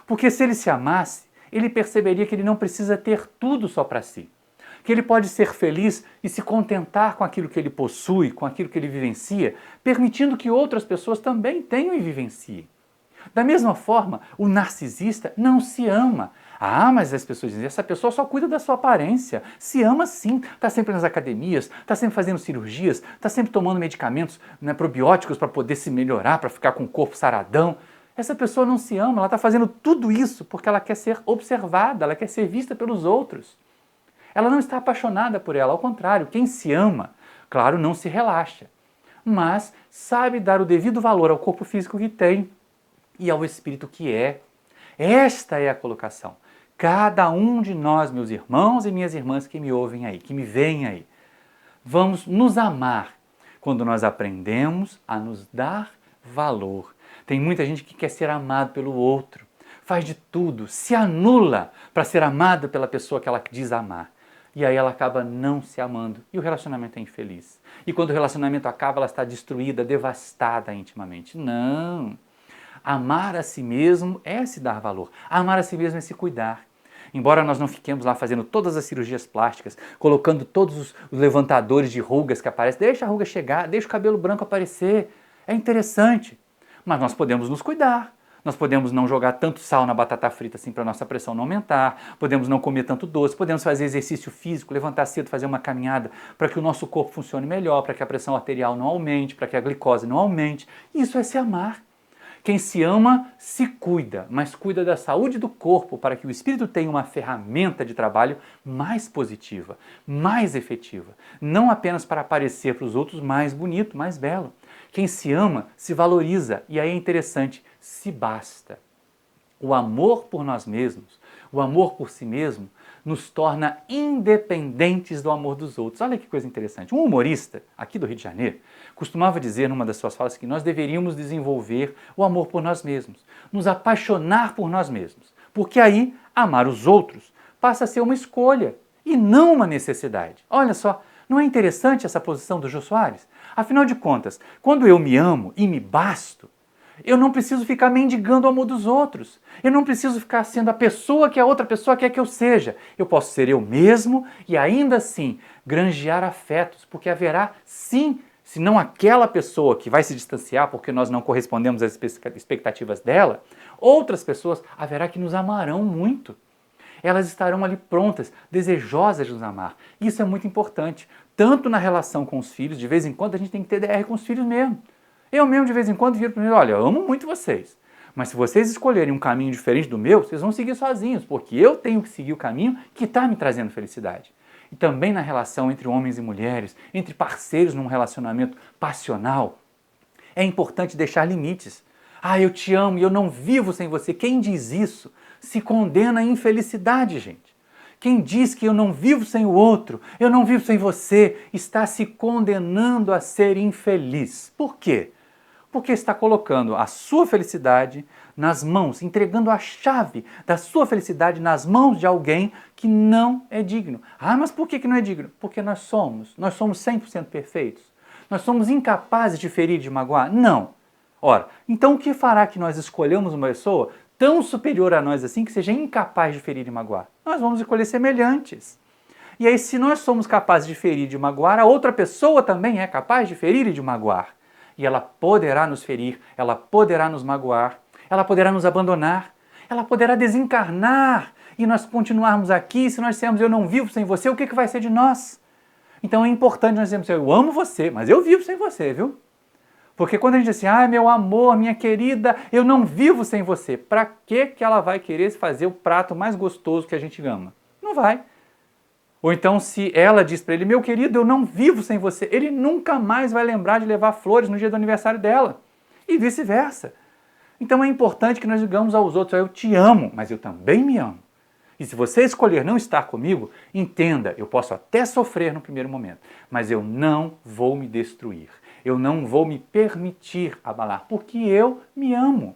Porque se ele se amasse, ele perceberia que ele não precisa ter tudo só para si. Que ele pode ser feliz e se contentar com aquilo que ele possui, com aquilo que ele vivencia, permitindo que outras pessoas também tenham e vivenciem. Da mesma forma, o narcisista não se ama. Mas as pessoas dizem, essa pessoa só cuida da sua aparência. Se ama sim, está sempre nas academias, está sempre fazendo cirurgias, está sempre tomando medicamentos probióticos para poder se melhorar, para ficar com o corpo saradão. Essa pessoa não se ama, ela está fazendo tudo isso porque ela quer ser observada, ela quer ser vista pelos outros. Ela não está apaixonada por ela, ao contrário, quem se ama, claro, não se relaxa, mas sabe dar o devido valor ao corpo físico que tem, e ao Espírito que é. Esta é a colocação. Cada um de nós, meus irmãos e minhas irmãs que me ouvem aí, que me veem aí, vamos nos amar quando nós aprendemos a nos dar valor. Tem muita gente que quer ser amado pelo outro, faz de tudo, se anula para ser amada pela pessoa que ela diz amar. E aí ela acaba não se amando e o relacionamento é infeliz. E quando o relacionamento acaba, ela está destruída, devastada intimamente. Não! Amar a si mesmo é se dar valor. Amar a si mesmo é se cuidar. Embora nós não fiquemos lá fazendo todas as cirurgias plásticas, colocando todos os levantadores de rugas que aparecem, deixa a ruga chegar, deixa o cabelo branco aparecer. É interessante. Mas nós podemos nos cuidar. Nós podemos não jogar tanto sal na batata frita assim para a nossa pressão não aumentar, podemos não comer tanto doce, podemos fazer exercício físico, levantar cedo, fazer uma caminhada para que o nosso corpo funcione melhor, para que a pressão arterial não aumente, para que a glicose não aumente. Isso é se amar. Quem se ama se cuida, mas cuida da saúde do corpo para que o espírito tenha uma ferramenta de trabalho mais positiva, mais efetiva, não apenas para parecer para os outros mais bonito, mais belo. Quem se ama se valoriza e aí é interessante, se basta. O amor por nós mesmos, o amor por si mesmo, nos torna independentes do amor dos outros. Olha que coisa interessante. Um humorista, aqui do Rio de Janeiro, costumava dizer numa das suas falas que nós deveríamos desenvolver o amor por nós mesmos, nos apaixonar por nós mesmos, porque aí amar os outros passa a ser uma escolha e não uma necessidade. Olha só, não é interessante essa posição do Jô Soares? Afinal de contas, quando eu me amo e me basto, eu não preciso ficar mendigando o amor dos outros. Eu não preciso ficar sendo a pessoa que a outra pessoa quer que eu seja. Eu posso ser eu mesmo e ainda assim granjear afetos, porque haverá sim, se não aquela pessoa que vai se distanciar porque nós não correspondemos às expectativas dela, outras pessoas haverá que nos amarão muito. Elas estarão ali prontas, desejosas de nos amar. Isso é muito importante, tanto na relação com os filhos, de vez em quando a gente tem que ter DR com os filhos mesmo. Eu mesmo de vez em quando viro para eles, olha, eu amo muito vocês, mas se vocês escolherem um caminho diferente do meu, vocês vão seguir sozinhos, porque eu tenho que seguir o caminho que está me trazendo felicidade. E também na relação entre homens e mulheres, entre parceiros num relacionamento passional, é importante deixar limites. Ah, eu te amo e eu não vivo sem você. Quem diz isso se condena à infelicidade, gente. Quem diz que eu não vivo sem o outro, eu não vivo sem você, está se condenando a ser infeliz. Por quê? Porque está colocando a sua felicidade nas mãos, entregando a chave da sua felicidade nas mãos de alguém que não é digno. Ah, mas por que não é digno? Porque nós somos 100% perfeitos. Nós somos incapazes de ferir e de magoar? Não. Ora, então o que fará que nós escolhamos uma pessoa tão superior a nós assim que seja incapaz de ferir e magoar? Nós vamos escolher semelhantes. E aí, se nós somos capazes de ferir e de magoar, a outra pessoa também é capaz de ferir e de magoar. E ela poderá nos ferir, ela poderá nos magoar, ela poderá nos abandonar, ela poderá desencarnar e nós continuarmos aqui. Se nós dissermos eu não vivo sem você, o que vai ser de nós? Então é importante nós dizermos eu amo você, mas eu vivo sem você, viu? Porque quando a gente diz assim, ah, meu amor, minha querida, eu não vivo sem você, para que ela vai querer fazer o prato mais gostoso que a gente ama? Não vai. Ou então se ela diz para ele, meu querido, eu não vivo sem você, ele nunca mais vai lembrar de levar flores no dia do aniversário dela. E vice-versa. Então é importante que nós digamos aos outros, eu te amo, mas eu também me amo. E se você escolher não estar comigo, entenda, eu posso até sofrer no primeiro momento, mas eu não vou me destruir. Eu não vou me permitir abalar, porque eu me amo.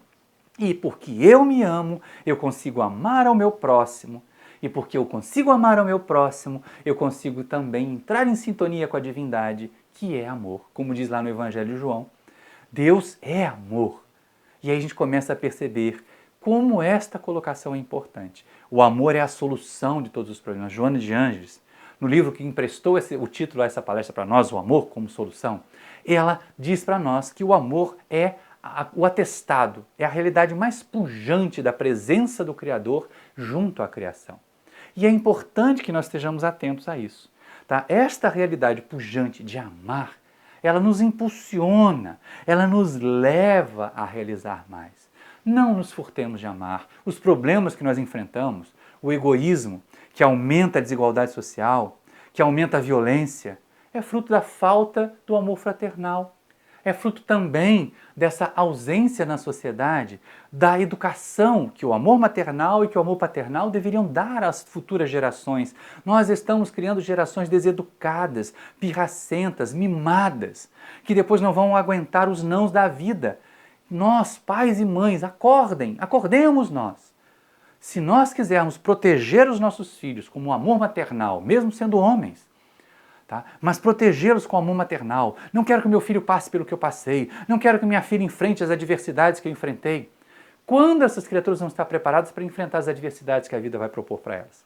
E porque eu me amo, eu consigo amar ao meu próximo. E porque eu consigo amar ao meu próximo, eu consigo também entrar em sintonia com a divindade, que é amor. Como diz lá no Evangelho de João, Deus é amor. E aí a gente começa a perceber como esta colocação é importante. O amor é a solução de todos os problemas. Joana de Ângeles, no livro que emprestou o título a essa palestra para nós, O Amor como Solução, ela diz para nós que o amor é o atestado, é a realidade mais pujante da presença do Criador junto à criação. E é importante que nós estejamos atentos a isso. Tá? Esta realidade pujante de amar, ela nos impulsiona, ela nos leva a realizar mais. Não nos furtemos de amar. Os problemas que nós enfrentamos, o egoísmo, que aumenta a desigualdade social, que aumenta a violência, é fruto da falta do amor fraternal. é fruto também dessa ausência na sociedade da educação que o amor maternal e que o amor paternal deveriam dar às futuras gerações. Nós estamos criando gerações deseducadas, pirracentas, mimadas, que depois não vão aguentar os nãos da vida. Nós, pais e mães, acordemos nós. Se nós quisermos proteger os nossos filhos com o amor maternal, mesmo sendo homens, tá? Mas protegê-los com amor maternal. Não quero que meu filho passe pelo que eu passei. Não quero que minha filha enfrente as adversidades que eu enfrentei. Quando essas criaturas vão estar preparadas para enfrentar as adversidades que a vida vai propor para elas?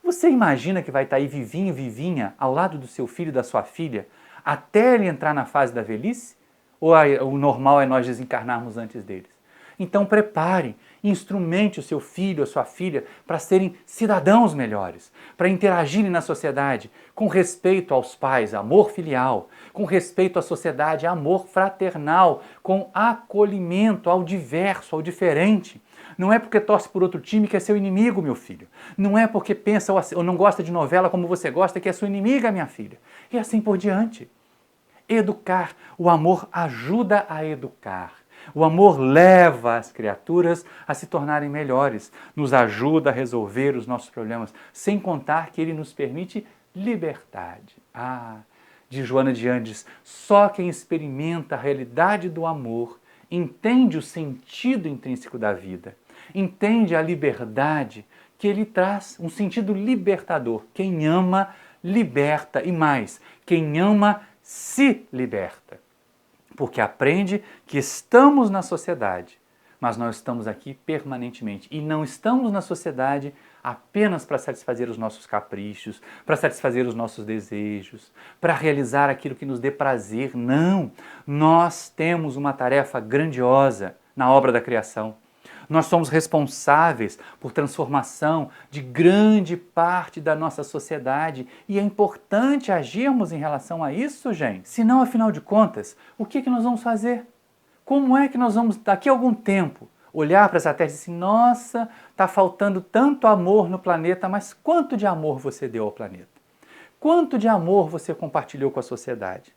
Você imagina que vai estar aí vivinho e vivinha ao lado do seu filho e da sua filha até ele entrar na fase da velhice? Ou o normal é nós desencarnarmos antes deles? Então prepare, instrumente o seu filho, a sua filha, para serem cidadãos melhores, para interagirem na sociedade com respeito aos pais, amor filial, com respeito à sociedade, amor fraternal, com acolhimento ao diverso, ao diferente. Não é porque torce por outro time que é seu inimigo, meu filho. Não é porque pensa ou não gosta de novela como você gosta que é sua inimiga, minha filha. E assim por diante. Educar. O amor ajuda a educar. O amor leva as criaturas a se tornarem melhores, nos ajuda a resolver os nossos problemas, sem contar que ele nos permite liberdade. De Joana de Andes, só quem experimenta a realidade do amor entende o sentido intrínseco da vida, entende a liberdade que ele traz, um sentido libertador. Quem ama, liberta, e mais, quem ama, se liberta. Porque aprende que estamos na sociedade, mas nós estamos aqui permanentemente. E não estamos na sociedade apenas para satisfazer os nossos caprichos, para satisfazer os nossos desejos, para realizar aquilo que nos dê prazer. Não! Nós temos uma tarefa grandiosa na obra da criação. Nós somos responsáveis por transformação de grande parte da nossa sociedade e é importante agirmos em relação a isso, gente. Senão, afinal de contas, o que nós vamos fazer? Como é que nós vamos, daqui a algum tempo, olhar para essa Terra e dizer assim, nossa, está faltando tanto amor no planeta, mas quanto de amor você deu ao planeta? Quanto de amor você compartilhou com a sociedade?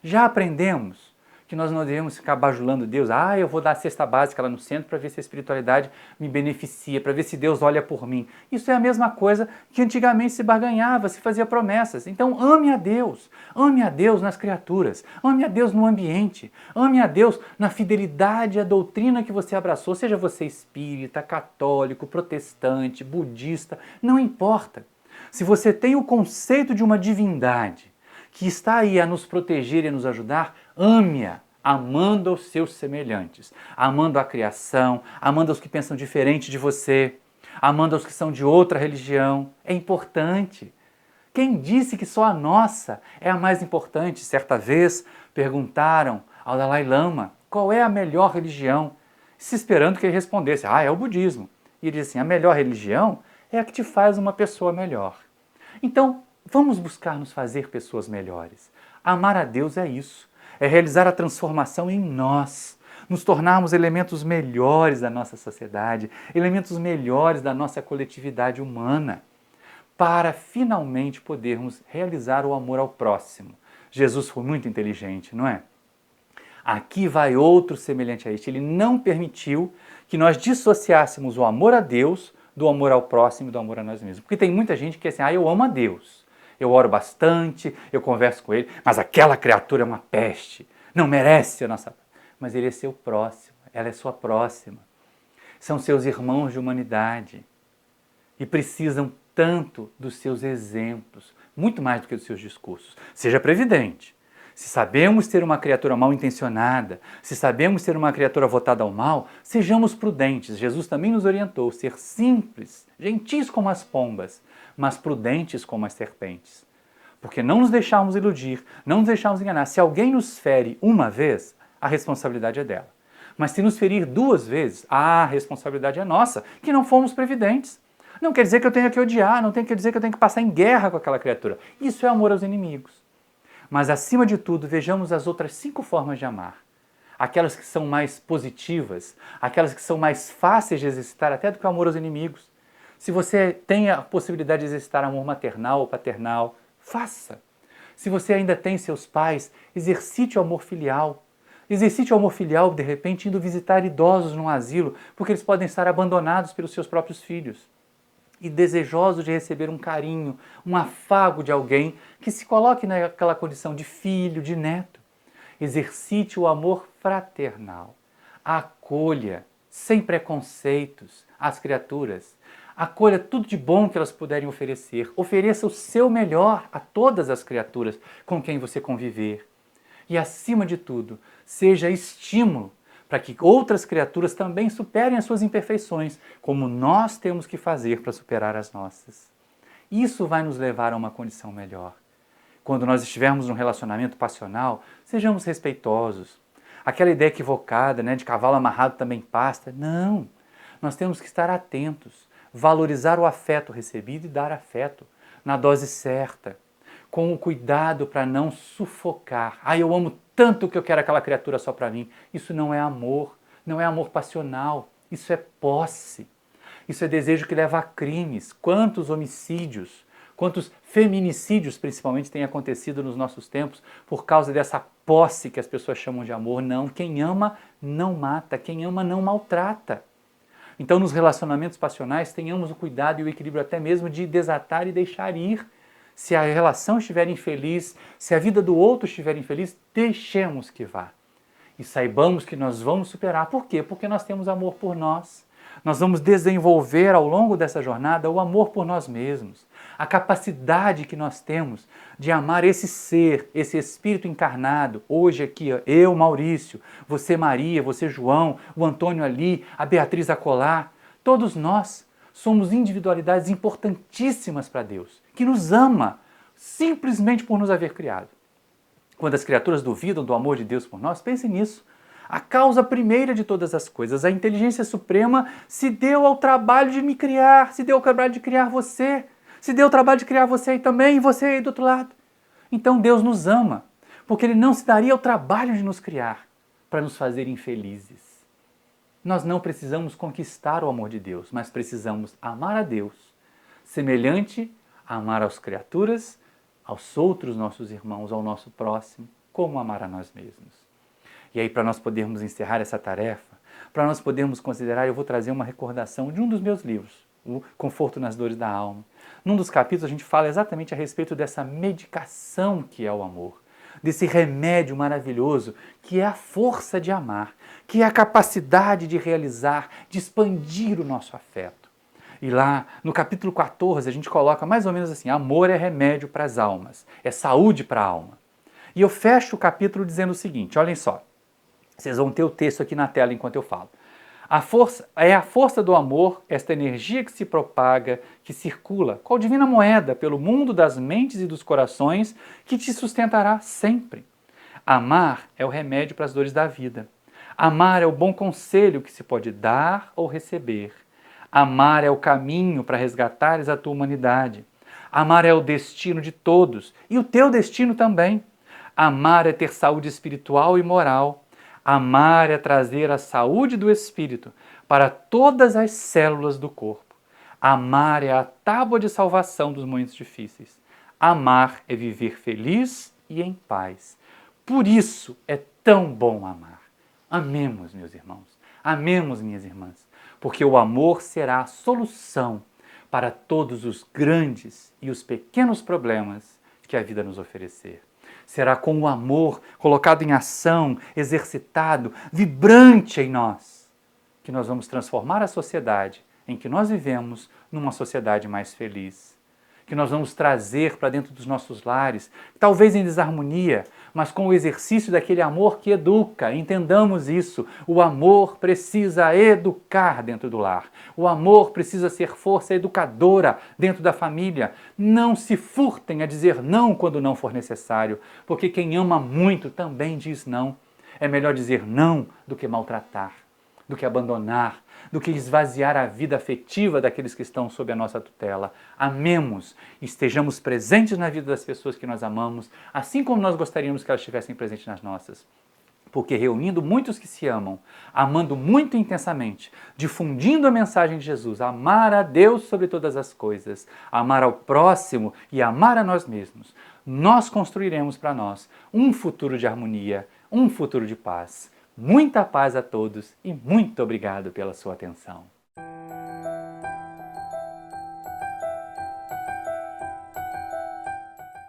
Já aprendemos que nós não devemos ficar bajulando Deus. Eu vou dar a cesta básica lá no centro para ver se a espiritualidade me beneficia, para ver se Deus olha por mim. Isso é a mesma coisa que antigamente se barganhava, se fazia promessas. Então ame a Deus nas criaturas, ame a Deus no ambiente, ame a Deus na fidelidade à doutrina que você abraçou, seja você espírita, católico, protestante, budista, não importa. Se você tem o conceito de uma divindade que está aí a nos proteger e a nos ajudar, ame-a, amando aos seus semelhantes, amando a criação, amando os que pensam diferente de você, amando os que são de outra religião. É importante. Quem disse que só a nossa é a mais importante? Certa vez perguntaram ao Dalai Lama qual é a melhor religião, se esperando que ele respondesse, é o budismo. E ele disse assim, a melhor religião é a que te faz uma pessoa melhor. Então, vamos buscar nos fazer pessoas melhores. Amar a Deus é isso. É realizar a transformação em nós, nos tornarmos elementos melhores da nossa sociedade, elementos melhores da nossa coletividade humana, para finalmente podermos realizar o amor ao próximo. Jesus foi muito inteligente, não é? Aqui vai outro semelhante a este. Ele não permitiu que nós dissociássemos o amor a Deus do amor ao próximo e do amor a nós mesmos. Porque tem muita gente que é assim, eu amo a Deus. Eu oro bastante, eu converso com ele, mas aquela criatura é uma peste, não merece a nossa... Mas ele é seu próximo, ela é sua próxima. São seus irmãos de humanidade e precisam tanto dos seus exemplos, muito mais do que dos seus discursos. Seja previdente. Se sabemos ter uma criatura mal intencionada, se sabemos ter uma criatura votada ao mal, sejamos prudentes. Jesus também nos orientou, ser simples, gentis como as pombas, mas prudentes como as serpentes. Porque não nos deixarmos iludir, não nos deixarmos enganar. Se alguém nos fere uma vez, a responsabilidade é dela. Mas se nos ferir 2 vezes, a responsabilidade é nossa, que não fomos previdentes. Não quer dizer que eu tenha que odiar, não quer dizer que eu tenho que passar em guerra com aquela criatura. Isso é amor aos inimigos. Mas, acima de tudo, vejamos as outras 5 formas de amar. Aquelas que são mais positivas, aquelas que são mais fáceis de exercitar até do que o amor aos inimigos. Se você tem a possibilidade de exercitar amor maternal ou paternal, faça. Se você ainda tem seus pais, exercite o amor filial. Exercite o amor filial, de repente, indo visitar idosos num asilo, porque eles podem estar abandonados pelos seus próprios filhos e desejosos de receber um carinho, um afago de alguém que se coloque naquela condição de filho, de neto. Exercite o amor fraternal. Acolha, sem preconceitos, as criaturas. Acolha tudo de bom que elas puderem oferecer. Ofereça o seu melhor a todas as criaturas com quem você conviver. E, acima de tudo, seja estímulo para que outras criaturas também superem as suas imperfeições, como nós temos que fazer para superar as nossas. Isso vai nos levar a uma condição melhor. Quando nós estivermos num relacionamento passional, sejamos respeitosos. Aquela ideia equivocada, de cavalo amarrado também pasta. Não! Nós temos que estar atentos, valorizar o afeto recebido e dar afeto na dose certa, com o cuidado para não sufocar. Eu amo tanto que eu quero aquela criatura só para mim. Isso não é amor passional, isso é posse. Isso é desejo que leva a crimes. Quantos homicídios, quantos feminicídios principalmente têm acontecido nos nossos tempos por causa dessa posse que as pessoas chamam de amor. Não, quem ama não mata, quem ama não maltrata. Então, nos relacionamentos passionais, tenhamos o cuidado e o equilíbrio até mesmo de desatar e deixar ir. Se a relação estiver infeliz, se a vida do outro estiver infeliz, deixemos que vá. E saibamos que nós vamos superar. Por quê? Porque nós temos amor por nós. Nós vamos desenvolver ao longo dessa jornada o amor por nós mesmos. A capacidade que nós temos de amar esse ser, esse espírito encarnado. Hoje aqui, eu, Maurício, você, Maria, você, João, o Antônio ali, a Beatriz acolá. Todos nós somos individualidades importantíssimas para Deus, que nos ama simplesmente por nos haver criado. Quando as criaturas duvidam do amor de Deus por nós, pensem nisso. A causa primeira de todas as coisas, a inteligência suprema, se deu ao trabalho de me criar, se deu ao trabalho de criar você, se deu ao trabalho de criar você aí também e você aí do outro lado. Então Deus nos ama, porque Ele não se daria ao trabalho de nos criar para nos fazer infelizes. Nós não precisamos conquistar o amor de Deus, mas precisamos amar a Deus, semelhante a amar as criaturas, aos outros nossos irmãos, ao nosso próximo, como amar a nós mesmos. E aí, para nós podermos encerrar essa tarefa, para nós podermos considerar, eu vou trazer uma recordação de um dos meus livros, o Conforto nas Dores da Alma. Num dos capítulos a gente fala exatamente a respeito dessa medicação que é o amor, desse remédio maravilhoso que é a força de amar, que é a capacidade de realizar, de expandir o nosso afeto. E lá no capítulo 14 a gente coloca mais ou menos assim, amor é remédio para as almas, é saúde para a alma. E eu fecho o capítulo dizendo o seguinte, olhem só, vocês vão ter o texto aqui na tela enquanto eu falo. A força do amor, esta energia que se propaga, que circula, qual divina moeda pelo mundo das mentes e dos corações, que te sustentará sempre. Amar é o remédio para as dores da vida. Amar é o bom conselho que se pode dar ou receber. Amar é o caminho para resgatares a tua humanidade. Amar é o destino de todos e o teu destino também. Amar é ter saúde espiritual e moral. Amar é trazer a saúde do espírito para todas as células do corpo. Amar é a tábua de salvação dos momentos difíceis. Amar é viver feliz e em paz. Por isso é tão bom amar. Amemos, meus irmãos. Amemos, minhas irmãs. Porque o amor será a solução para todos os grandes e os pequenos problemas que a vida nos oferecer. Será com o amor colocado em ação, exercitado, vibrante em nós, que nós vamos transformar a sociedade em que nós vivemos numa sociedade mais feliz. Que nós vamos trazer para dentro dos nossos lares, talvez em desarmonia, mas com o exercício daquele amor que educa. Entendamos isso. O amor precisa educar dentro do lar. O amor precisa ser força educadora dentro da família. Não se furtem a dizer não quando não for necessário, porque quem ama muito também diz não. É melhor dizer não do que maltratar, do que abandonar, do que esvaziar a vida afetiva daqueles que estão sob a nossa tutela. Amemos, estejamos presentes na vida das pessoas que nós amamos, assim como nós gostaríamos que elas estivessem presentes nas nossas. Porque reunindo muitos que se amam, amando muito intensamente, difundindo a mensagem de Jesus, amar a Deus sobre todas as coisas, amar ao próximo e amar a nós mesmos, nós construiremos para nós um futuro de harmonia, um futuro de paz. Muita paz a todos e muito obrigado pela sua atenção.